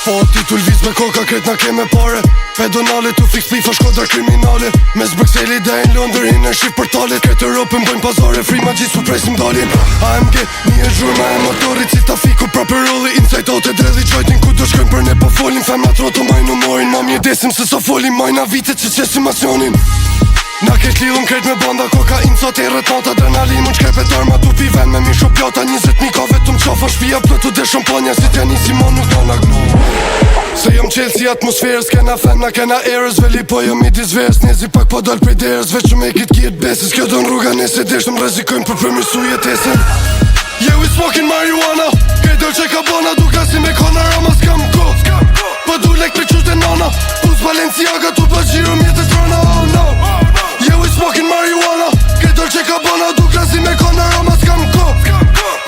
Po titull viz me koka kret na keme pare Pedonale tu fix pifa shkodra kriminale Mes Bruxelli dhe në Londër hinë shqip portale Kretë Europën bëjnë pazare Free ma gjithë su presim dalin AMG një e zhurma e motorit Si ta fiku proper rolli Inside out e dredhi qajtin ku do shkojnë për ne po folin Femna troto majnë umorin Ma mjedesim se sa folin Majna vite që qesim asionin Na kesh lidhun kret me banda kokain Sot e rëtnat adrenalin Unë shkrepet arma tu pi ven me mi shopjata 20.000 ka vetëm qafa shpia plëtu dhe shampanja Si t'ja nisi ma nuk do na gnu Se jom qelë si atmosferës Kena femna, kena erës Veli po jom i disverës Nezi pak po dal prej derës Veç me kit kjet besis Kjo don rruga nese deshtëm rezikojmë për përmirësu jetesën Yeah we smoking marijuana Kej dëll që ka bona Duka si me kona rama s'kam ko Po du lek për qute nana Pus Balenciaga tu pa gjiro mjetët rana oh no Yeah we smoking marijuana Kej dëll që ka bona Duka si me kona rama s'kam ko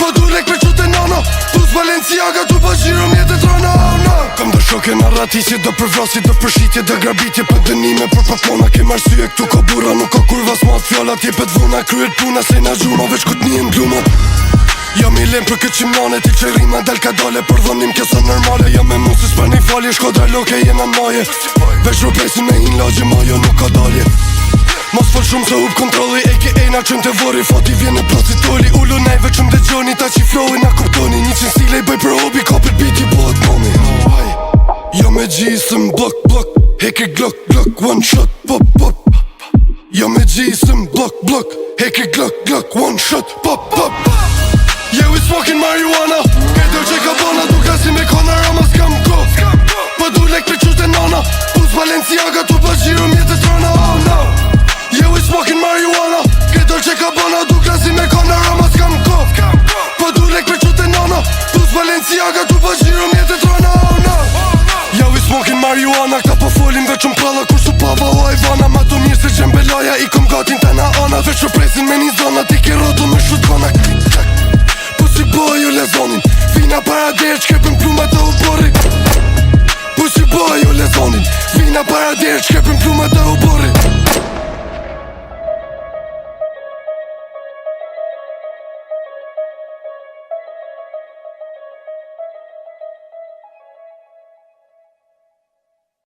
Po du lek për qute nana Pus Balenciaga tu pa gjiro mjetët rana oh no Kam do shoke narratisje, do përvrasje, do përshitje, do grabitje Për dënime, për papona, ke marsye këtu ka burra Nuk ka kurva s'mat fjallat, jepet vuna, kryet puna Se na gjuma, veç kut një m'glumat Jam i lem për këtë qimnane, ti që rima del ka dale Për dhonim kjo sa normale, jam me mu si s'per një falje Shkodra loke jena n'maje Veç ropesin me hin lagje, ma jo nuk ka dalje Mos fol shumë se hub kontrolli A.K.A. na qëm të vori Fati vjen në procitoli Ullu nejve qëm dhe gjoni Ta që flowi na kuptoni 100 stile i bëj për hobi Kapit biti bëhet momi Jo me gjisëm blok blok Heke glok glok One shot pop pop Jo me gjisëm blok blok Heke glok glok One shot pop pop Yeah we smoking marijuana Kej dëll që ka bona Duka si me kona rama s'kam ko Po du lek për qute nana Pus Balenciaga tu pa gjiro mjetët rana oh no Yeah we smoking marijuana Kej dëll që ka bona Duka si me kona rama s'kam ko Po du lek për qute nana Pus Balenciaga tu pa gjiro mjetët rana oh no Yeah we smoking marijuana Këta po folin veçum pralla Kur su pava o Ivana Ma tu mirë se gjembelaja I kom gatin të na ana Veç presin me një zona Ti ke rotu me shutgona Pusi boy u lezonin Vina para derë qkepën pluma të u borri Pusi boy u lezonin Vina para derë qkepën pluma të u